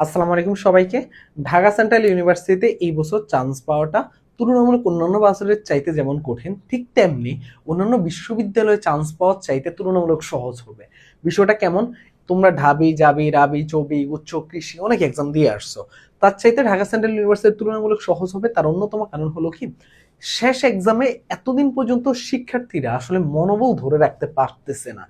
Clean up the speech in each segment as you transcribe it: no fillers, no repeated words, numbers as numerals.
আসসালামু আলাইকুম সবাইকে। ঢাকা সেন্ট্রাল ইউনিভার্সিটিতে এই বছর চান্স পাওয়াটা তুলনামূলক অন্যান্য বছরের চাইতে যেমন কঠিন, ঠিক তেমনি অন্যান্য বিশ্ববিদ্যালয়ে চান্স পাওয়ার চাইতে তুলনামূলক সহজ হবে। বিষয়টা কেমন? তোমরা ঢাবি, জাবি, রাবি, চবি, উচ্চ কৃষি অনেক এক্সাম দিয়ে আসছো। তার চাইতে ঢাকা সেন্ট্রাল ইউনিভার্সিটি তুলনামূলক সহজ হবে। তার অন্যতম কারণ হলো কি, শেষ এক্সামে এতদিন পর্যন্ত শিক্ষার্থীরা আসলে মনোবল ধরে রাখতে পারতেছে না।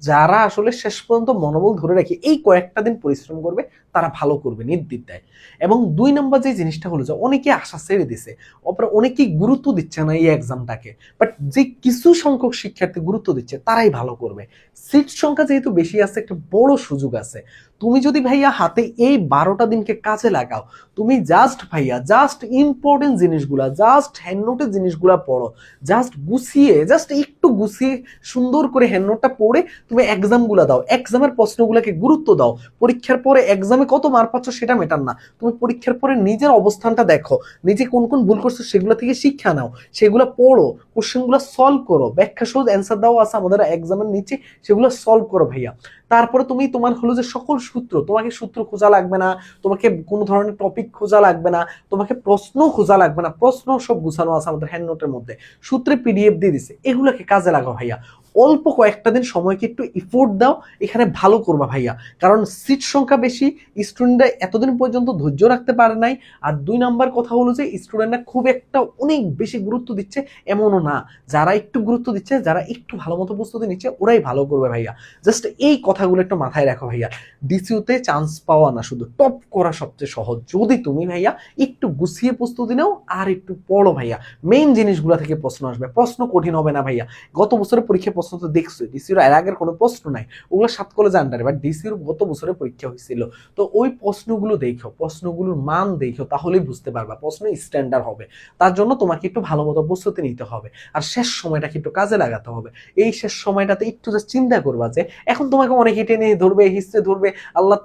যারা আসলে শেষ পর্যন্ত মনোবল ধরে রাখে এই কয়েকটা দিন পরিশ্রম করবে, তারা ভালো করবে নির্দ্বিধায়। এবং দুই নম্বর যে জিনিসটা হলো যে অনেকে আশা ছেড়ে দিছে, অপর অনেকেই গুরুত্ব দিচ্ছে না এই এক্সামটাকে। বাট যে কিছু সংখ্যক শিক্ষার্থী গুরুত্ব দিচ্ছে তারাই ভালো করবে। সিট সংখ্যা যেহেতু বেশি আছে, একটা বড় সুযোগ আছে। তুমি যদি ভাইয়া হাতে এই 12টা দিনকে কাজে লাগাও, তুমি জাস্ট ভাইয়া জাস্ট ইম্পর্টেন্ট জিনিসগুলা, জাস্ট হ্যান্ড নোটের জিনিসগুলা পড়ো, জাস্ট গুছিয়ে, জাস্ট একটু গুছিয়ে সুন্দর করে হ্যান্ড নোটটা পড়ে তুমি এক্সামগুলা দাও, এক্সামের প্রশ্নগুলোকে গুরুত্ব দাও। পরীক্ষার পরে এক্সামে কত মার্ক পাচ্ছ সেটা মেটার না, তুমি পরীক্ষার পরে নিজের অবস্থানটা দেখো, নিজে কোন কোন ভুল করছো সেগুলো থেকে শিক্ষা নাও, সেগুলো পড়ো, কোশ্চেনগুলো সলভ করো, ব্যাখ্যা সহ অ্যান্সার দেওয়া আছে আমাদের এক্সামের নিচে, সেগুলো সলভ করো ভাইয়া। তারপরে তুমি তোমার হলো যে সকল সূত্র, তোমাকে সূত্র খোঁজা লাগবে না, তোমাকে কোনো ধরনের টপিক খোঁজা লাগবে না, তোমাকে প্রশ্ন খোঁজা লাগবে না, প্রশ্ন সব গুছানো আছে আমাদের হ্যান্ড নোটের মধ্যে, সূত্রে পিডিএফ দিয়ে দিছে, এগুলোকে কাজে লাগাও ভাইয়া। অল্প কয়েকটা দিন সময়কে একটু ইফোর্ট দাও, এখানে ভালো করবা ভাইয়া। কারণ সিট সংখ্যা বেশি, স্টুডেন্টরা এতদিন পর্যন্ত ধৈর্য রাখতে পারে নাই। আর দুই নাম্বার কথা হলো যে স্টুডেন্টরা খুব একটা অনেক বেশি গুরুত্ব দিচ্ছে এমনও না। যারা একটু গুরুত্ব দিচ্ছে, যারা একটু ভালো মতো প্রস্তুতি নিচ্ছে, ওরাই ভালো করবে ভাইয়া। জাস্ট এই কথাগুলো একটু মাথায় রাখো ভাইয়া। ডিসিউতে চান্স পাওয়া না, শুধু টপ করা সবচেয়ে সহজ, যদি তুমি ভাইয়া একটু গুছিয়ে প্রস্তুতি নাও আর একটু পড়ো ভাইয়া। মেইন জিনিসগুলো থেকে প্রশ্ন আসবে, প্রশ্ন কঠিন হবে না ভাইয়া। গত বছরের পরীক্ষার প্রশ্ন তো দেখছো, ডিসির এর আগের কোনো প্রশ্ন নাই, ওগুলো 7 কলেজ আন্ডারে, বাট ডিসির গত বছরের পরীক্ষা হয়েছিল। তো ওই প্রশ্নগুলো দেখো, প্রশ্নগুলোর মান দেখো, তাহলেই বুঝতে পারবা প্রশ্ন স্ট্যান্ডার্ড হবে। তার জন্য তোমাকে একটু ভালো মতো প্রস্তুতি নিতে হবে, আর শেষ সময়টাকে একটু কাজে লাগাতে হবে। এই শেষ সময়টাতে একটু জাস্ট চিন্তা করবা যে এখন তোমাকে অনেকে টেনে ধরবে, হিস্ট্রি ধরবে, আল্লাহ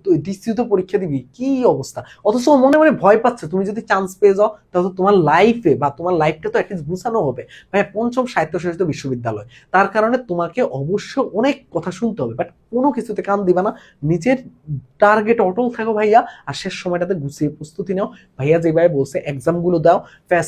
তো ডিসিউ তো পরীক্ষা দিবি, কি অবস্থা, অথচ মনে মনে ভয় পাচ্ছে। তুমি যদি চান্স পেয়ে যাও, তাহলে তোমার লাইফে বা তোমার লাইফটা তো অ্যাটলিস্ট গুছানো হবে ভাই। পঞ্চম স্বায়ত্তশাসিত বিশ্ববিদ্যালয়, তার কারণে তোমাকে অবশ্য অনেক কথা শুনতে হবে, বাট কোনো কিছুতে কান দিবা না। নিজের টার্গেট অটল থাকো ভাইয়া, আর শেষ সময়টাতে গুছিয়ে প্রস্তুতি নাও। ভাইয়া যেভাবে বলছে এক্সামগুলো দাও,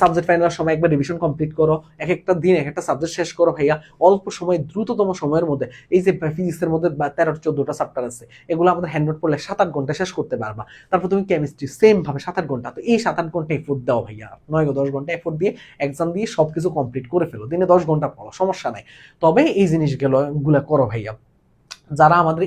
সাবজেক্ট ফাইনালের সময় একবার রিভিশন কমপ্লিট করো, এক একটা দিন এক একটা সাবজেক্ট শেষ করো ভাইয়া। অল্প সময়, দ্রুততম সময়ের মধ্যে, এই যে ফিজিক্সের মধ্যে 13-14টা চ্যাপ্টার আছে, এগুলো আমাদের হ্যান্ড নোট পড়লে 7-8 ঘন্টা শেষ করতে পারবা। তারপর তুমি কেমিস্ট্রি সেম ভাবে 7-8 ঘন্টা, তো এই 7-8 ঘন্টা এফোর্ট দাও ভাইয়া, 9-10 ঘন্টা এফোর্ট দিয়ে এক্সাম দিয়ে সবকিছু কমপ্লিট করে ফেলো। দিনে 10 ঘন্টা পড়ো, সমস্যা নাই। তবে এই জিনিসগুলো করো ভাইয়া। যারা আমাদের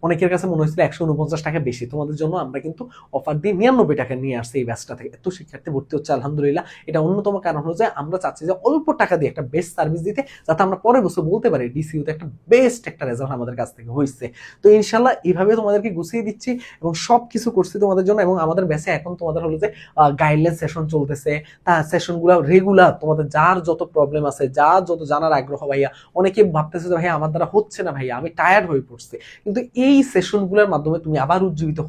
অনেকের কাছে মনে হয়েছিল 149 টাকা বেশি, তোমাদের জন্য আমরা কিন্তু অফার দিয়ে 99 টাকা নিয়ে আসছি। এই ব্যাচটা থেকে এত শিক্ষার্থী ভর্তি হচ্ছে আলহামদুলিল্লাহ। এটা অন্যতম কারণ হলো যে আমরা চাচ্ছি যে অল্প টাকা দিয়ে একটা বেস্ট সার্ভিস দিতে, যাতে আমরা পরের বছর বলতে পারি ডিসিউতে একটা বেস্ট একটা রেজাল্ট আমাদের কাছ থেকে হয়েছে। তো ইনশাল্লাহ এইভাবে তোমাদেরকে গুছিয়ে দিচ্ছি এবং সব কিছু করছি তোমাদের জন্য। এবং আমাদের ব্যাচে এখন তোমাদের হলো যে গাইডলাইন সেশন চলতেছে, তার সেশনগুলো রেগুলার। তোমাদের যার যত প্রবলেম আছে, যার যত জানার আগ্রহ ভাইয়া, অনেকে ভাবতেছে যে ভাইয়া আমার দ্বারা হচ্ছে না ভাইয়া, আমি টায়ার্ড হয়ে পড়ছে, কিন্তু এই সেশনগুলোর মাধ্যমে তুমি আবার উজ্জীবিত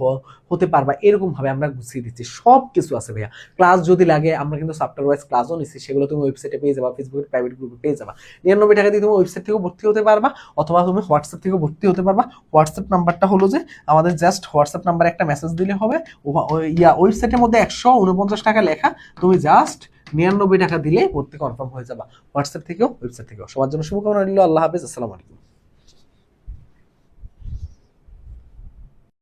হতে পারবা। এরকম ভাবে আমরা গুছিয়ে দিচ্ছি, সব কিছু আছে ভাইয়া। ক্লাস যদি লাগে, আমরা কিন্তু চ্যাপ্টার ওয়াইজ ক্লাসও নিচ্ছি, সেগুলো তুমি ওয়েবসাইটে পেয়ে যাবা, ফেসবুকের প্রাইভেট গ্রুপে পেয়ে যাবা। 99 টাকা দিয়ে তুমি ওয়েবসাইট থেকেও ভর্তি হতে পারবা, অথবা তুমি হোয়াটসঅ্যাপ থেকেও ভর্তি হতে পারবা। হোয়াটসঅ্যাপ নাম্বারটা হলো যে আমাদের জাস্ট হোয়াটসঅ্যাপ নাম্বারে একটা মেসেজ দিলে হবে। ওয়েবসাইটের মধ্যে 149 টাকা লেখা, তুমি জাস্ট 99 টাকা দিলে ভর্তি কনফার্ম হয়ে যাবা। হোয়াটসঅ্যাপ থেকেও ওয়েবসাইট থেকেও। সবার জন্য শুভকামনা রইল। আল্লাহ হাফেজ, আসসালামু আলাইকুম।